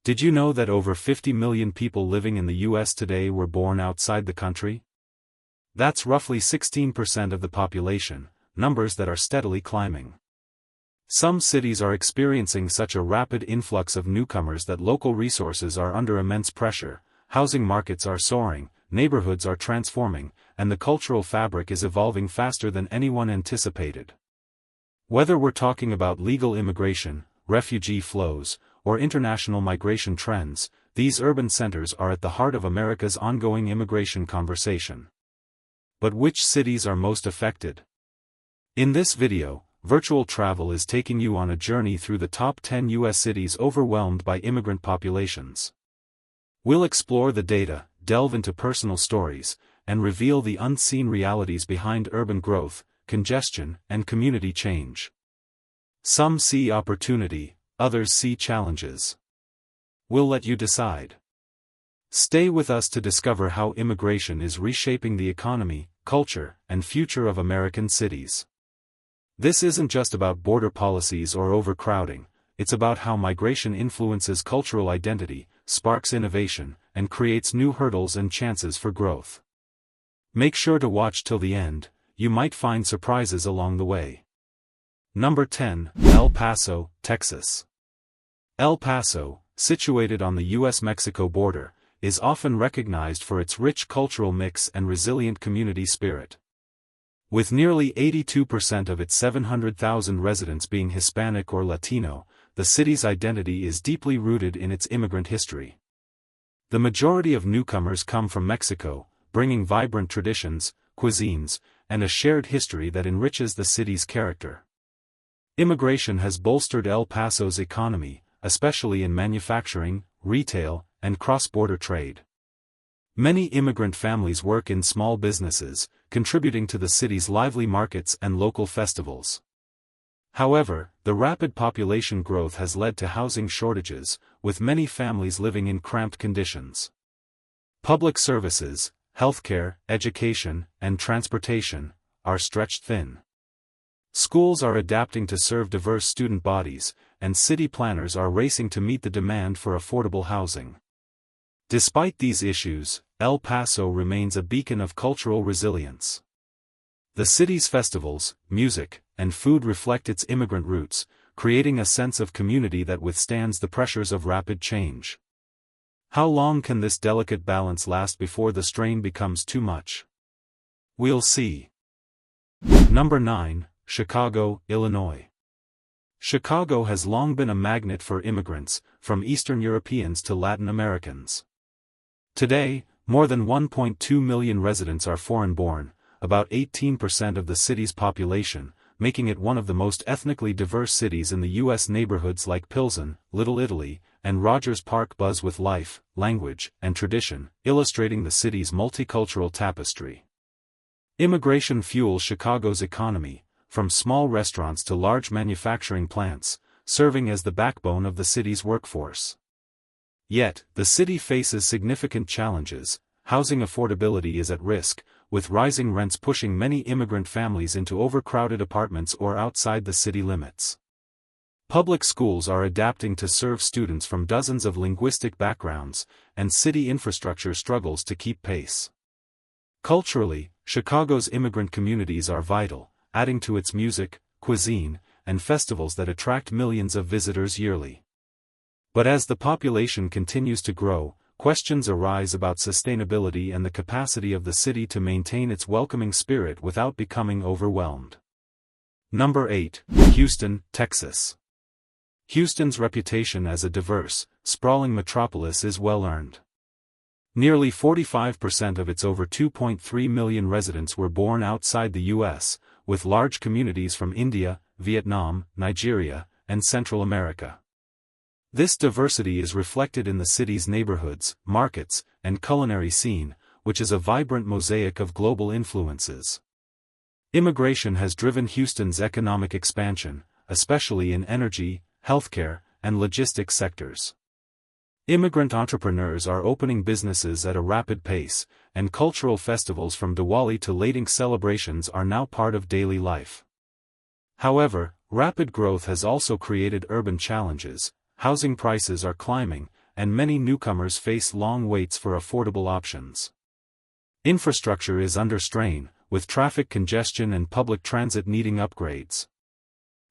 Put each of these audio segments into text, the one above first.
Did you know that over 50 million people living in the U.S. today were born outside the country? That's roughly 16% of the population, numbers that are steadily climbing. Some cities are experiencing such a rapid influx of newcomers that local resources are under immense pressure, housing markets are soaring, neighborhoods are transforming, and the cultural fabric is evolving faster than anyone anticipated. Whether we're talking about legal immigration, refugee flows, or international migration trends, these urban centers are at the heart of America's ongoing immigration conversation. But which cities are most affected? In this video, Virtual Travel is taking you on a journey through the top 10 U.S. cities overwhelmed by immigrant populations. We'll explore the data, delve into personal stories, and reveal the unseen realities behind urban growth, congestion, and community change. Some see opportunity, others see challenges. We'll let you decide. Stay with us to discover how immigration is reshaping the economy, culture, and future of American cities. This isn't just about border policies or overcrowding, it's about how migration influences cultural identity, sparks innovation, and creates new hurdles and chances for growth. Make sure to watch till the end, you might find surprises along the way. Number 10, El Paso, Texas. El Paso, situated on the U.S.-Mexico border, is often recognized for its rich cultural mix and resilient community spirit. With nearly 82% of its 700,000 residents being Hispanic or Latino, the city's identity is deeply rooted in its immigrant history. The majority of newcomers come from Mexico, bringing vibrant traditions, cuisines, and a shared history that enriches the city's character. Immigration has bolstered El Paso's economy, especially in manufacturing, retail, and cross-border trade. Many immigrant families work in small businesses, contributing to the city's lively markets and local festivals. However, the rapid population growth has led to housing shortages, with many families living in cramped conditions. Public services, healthcare, education, and transportation are stretched thin. Schools are adapting to serve diverse student bodies, and city planners are racing to meet the demand for affordable housing. Despite these issues, El Paso remains a beacon of cultural resilience. The city's festivals, music, and food reflect its immigrant roots, creating a sense of community that withstands the pressures of rapid change. How long can this delicate balance last before the strain becomes too much? We'll see. Number 9, Chicago, Illinois. Chicago has long been a magnet for immigrants, from Eastern Europeans to Latin Americans. Today, more than 1.2 million residents are foreign-born, about 18% of the city's population, making it one of the most ethnically diverse cities in the U.S. Neighborhoods like Pilsen, Little Italy, and Rogers Park buzz with life, language, and tradition, illustrating the city's multicultural tapestry. Immigration fuels Chicago's economy, from small restaurants to large manufacturing plants, serving as the backbone of the city's workforce. Yet, the city faces significant challenges. Housing affordability is at risk, with rising rents pushing many immigrant families into overcrowded apartments or outside the city limits. Public schools are adapting to serve students from dozens of linguistic backgrounds, and city infrastructure struggles to keep pace. Culturally, Chicago's immigrant communities are vital, adding to its music, cuisine, and festivals that attract millions of visitors yearly. But as the population continues to grow, questions arise about sustainability and the capacity of the city to maintain its welcoming spirit without becoming overwhelmed. Number 8, Houston, Texas. Houston's reputation as a diverse, sprawling metropolis is well-earned. Nearly 45% of its over 2.3 million residents were born outside the U.S., with large communities from India, Vietnam, Nigeria, and Central America. This diversity is reflected in the city's neighborhoods, markets, and culinary scene, which is a vibrant mosaic of global influences. Immigration has driven Houston's economic expansion, especially in energy, healthcare, and logistics sectors. Immigrant entrepreneurs are opening businesses at a rapid pace, and cultural festivals from Diwali to Lading celebrations are now part of daily life. However, rapid growth has also created urban challenges. Housing prices are climbing, and many newcomers face long waits for affordable options. Infrastructure is under strain, with traffic congestion and public transit needing upgrades.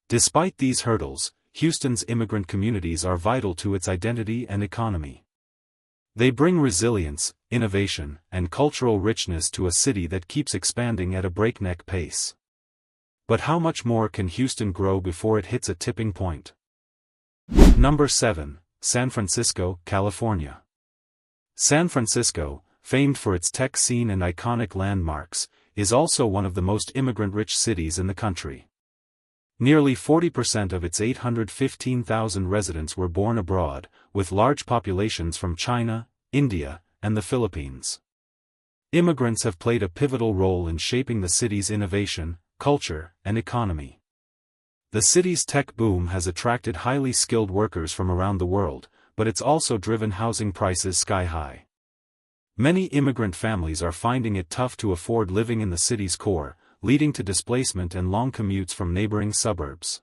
Despite these hurdles, Houston's immigrant communities are vital to its identity and economy. They bring resilience, innovation, and cultural richness to a city that keeps expanding at a breakneck pace. But how much more can Houston grow before it hits a tipping point? Number 7. San Francisco, California. San Francisco, famed for its tech scene and iconic landmarks, is also one of the most immigrant-rich cities in the country. Nearly 40% of its 815,000 residents were born abroad, with large populations from China, India, and the Philippines. Immigrants have played a pivotal role in shaping the city's innovation, culture, and economy. The city's tech boom has attracted highly skilled workers from around the world, but it's also driven housing prices sky-high. Many immigrant families are finding it tough to afford living in the city's core, leading to displacement and long commutes from neighboring suburbs.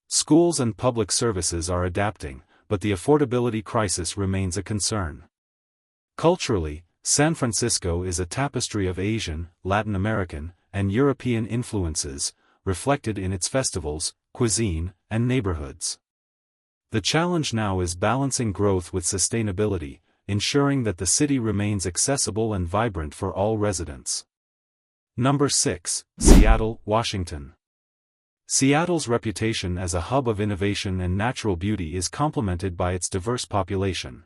Schools and public services are adapting, but the affordability crisis remains a concern. Culturally, San Francisco is a tapestry of Asian, Latin American, and European influences, reflected in its festivals, cuisine, and neighborhoods. The challenge now is balancing growth with sustainability, ensuring that the city remains accessible and vibrant for all residents. Number 6. Seattle, Washington. Seattle's reputation as a hub of innovation and natural beauty is complemented by its diverse population.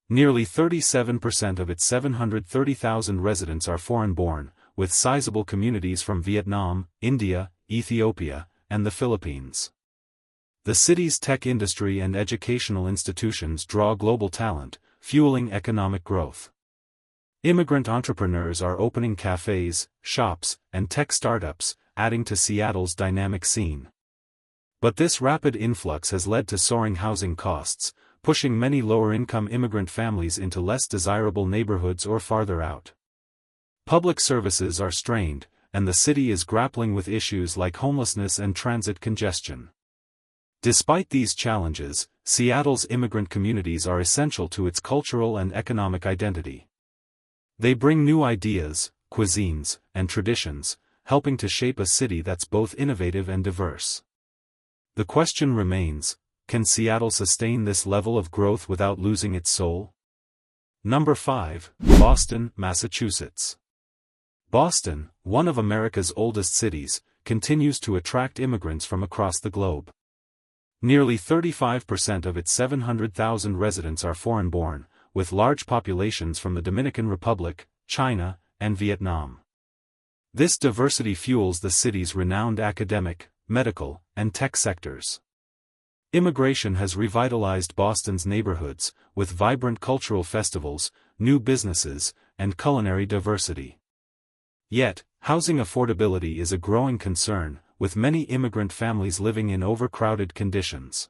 Nearly 37% of its 730,000 residents are foreign-born, with sizable communities from Vietnam, India, Ethiopia, and the Philippines. The city's tech industry and educational institutions draw global talent, fueling economic growth. Immigrant entrepreneurs are opening cafes, shops, and tech startups, adding to Seattle's dynamic scene. But this rapid influx has led to soaring housing costs, pushing many lower-income immigrant families into less desirable neighborhoods or farther out. Public services are strained, and the city is grappling with issues like homelessness and transit congestion. Despite these challenges, Seattle's immigrant communities are essential to its cultural and economic identity. They bring new ideas, cuisines, and traditions, helping to shape a city that's both innovative and diverse. The question remains, can Seattle sustain this level of growth without losing its soul? Number 5. Boston, Massachusetts. Boston, one of America's oldest cities, continues to attract immigrants from across the globe. Nearly 35% of its 700,000 residents are foreign-born, with large populations from the Dominican Republic, China, and Vietnam. This diversity fuels the city's renowned academic, medical, and tech sectors. Immigration has revitalized Boston's neighborhoods, with vibrant cultural festivals, new businesses, and culinary diversity. Yet, housing affordability is a growing concern, with many immigrant families living in overcrowded conditions.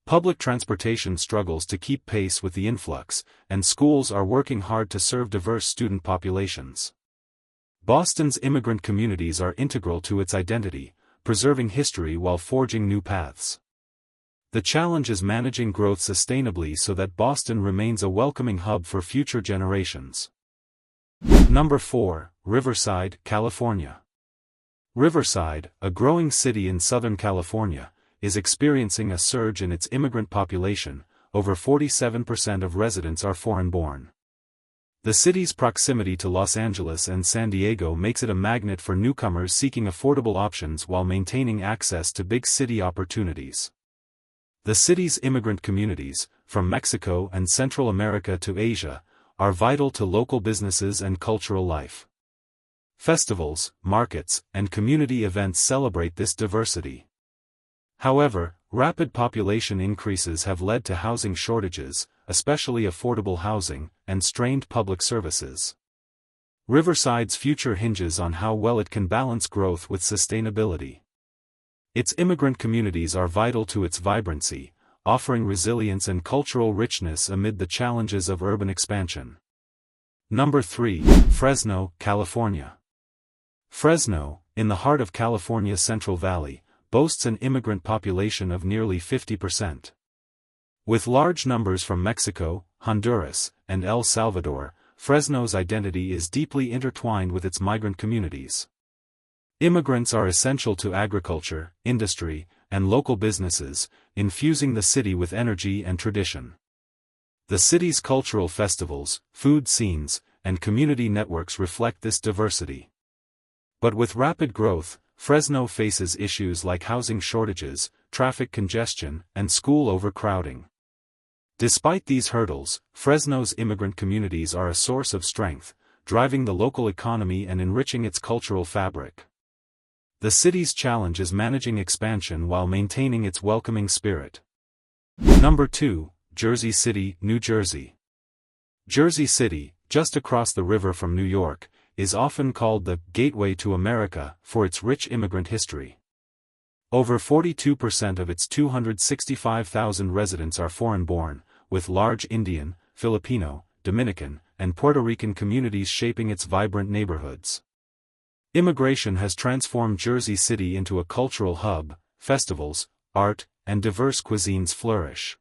Public transportation struggles to keep pace with the influx, and schools are working hard to serve diverse student populations. Boston's immigrant communities are integral to its identity, preserving history while forging new paths. The challenge is managing growth sustainably so that Boston remains a welcoming hub for future generations. Number 4. Riverside, California. Riverside, a growing city in Southern California, is experiencing a surge in its immigrant population. Over 47% of residents are foreign-born. The city's proximity to Los Angeles and San Diego makes it a magnet for newcomers seeking affordable options while maintaining access to big city opportunities. The city's immigrant communities, from Mexico and Central America to Asia, are vital to local businesses and cultural life. Festivals, markets, and community events celebrate this diversity. However, rapid population increases have led to housing shortages, especially affordable housing, and strained public services. Riverside's future hinges on how well it can balance growth with sustainability. Its immigrant communities are vital to its vibrancy, offering resilience and cultural richness amid the challenges of urban expansion. Number 3. Fresno, California. Fresno, in the heart of California's Central Valley, boasts an immigrant population of nearly 50%. With large numbers from Mexico, Honduras, and El Salvador, Fresno's identity is deeply intertwined with its migrant communities. Immigrants are essential to agriculture, industry, and local businesses, infusing the city with energy and tradition. The city's cultural festivals, food scenes, and community networks reflect this diversity. But with rapid growth, Fresno faces issues like housing shortages, traffic congestion, and school overcrowding. Despite these hurdles, Fresno's immigrant communities are a source of strength, driving the local economy and enriching its cultural fabric. The city's challenge is managing expansion while maintaining its welcoming spirit. Number 2, Jersey City, New Jersey. Jersey City, just across the river from New York, is often called the Gateway to America for its rich immigrant history. Over 42% of its 265,000 residents are foreign-born, with large Indian, Filipino, Dominican, and Puerto Rican communities shaping its vibrant neighborhoods. Immigration has transformed Jersey City into a cultural hub. Festivals, art, and diverse cuisines flourish.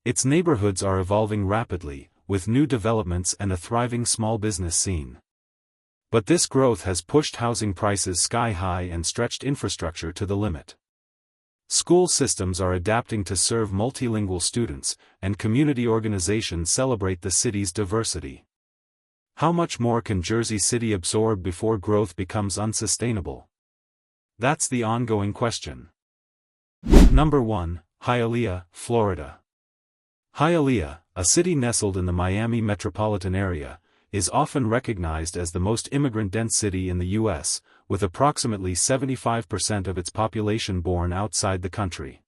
Its neighborhoods are evolving rapidly, with new developments and a thriving small business scene. But this growth has pushed housing prices sky-high and stretched infrastructure to the limit. School systems are adapting to serve multilingual students, and community organizations celebrate the city's diversity. How much more can Jersey City absorb before growth becomes unsustainable? That's the ongoing question. Number 1, Hialeah, Florida. Hialeah, a city nestled in the Miami metropolitan area, is often recognized as the most immigrant-dense city in the U.S., with approximately 75% of its population born outside the country.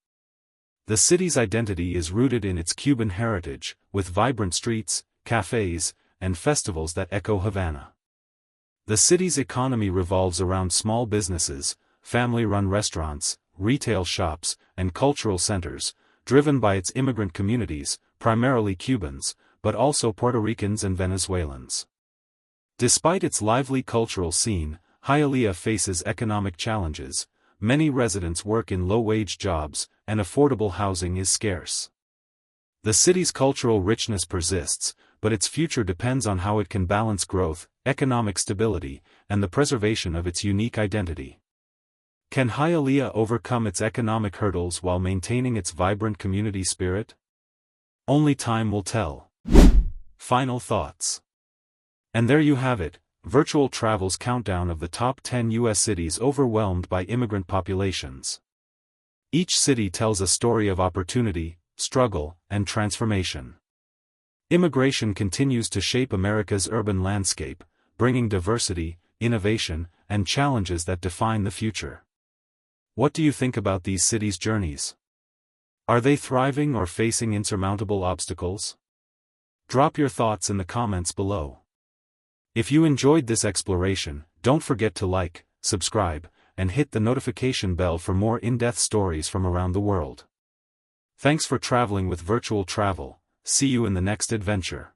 The city's identity is rooted in its Cuban heritage, with vibrant streets, cafes, and festivals that echo Havana. The city's economy revolves around small businesses, family-run restaurants, retail shops, and cultural centers, driven by its immigrant communities, primarily Cubans, but also Puerto Ricans and Venezuelans. Despite its lively cultural scene, Hialeah faces economic challenges. Many residents work in low-wage jobs, and affordable housing is scarce. The city's cultural richness persists, but its future depends on how it can balance growth, economic stability, and the preservation of its unique identity. Can Hialeah overcome its economic hurdles while maintaining its vibrant community spirit? Only time will tell. Final thoughts. And there you have it, Virtual Travel's countdown of the top 10 U.S. cities overwhelmed by immigrant populations. Each city tells a story of opportunity, struggle, and transformation. Immigration continues to shape America's urban landscape, bringing diversity, innovation, and challenges that define the future. What do you think about these cities' journeys? Are they thriving or facing insurmountable obstacles? Drop your thoughts in the comments below. If you enjoyed this exploration, don't forget to like, subscribe, and hit the notification bell for more in-depth stories from around the world. Thanks for traveling with Virtual Travel. See you in the next adventure.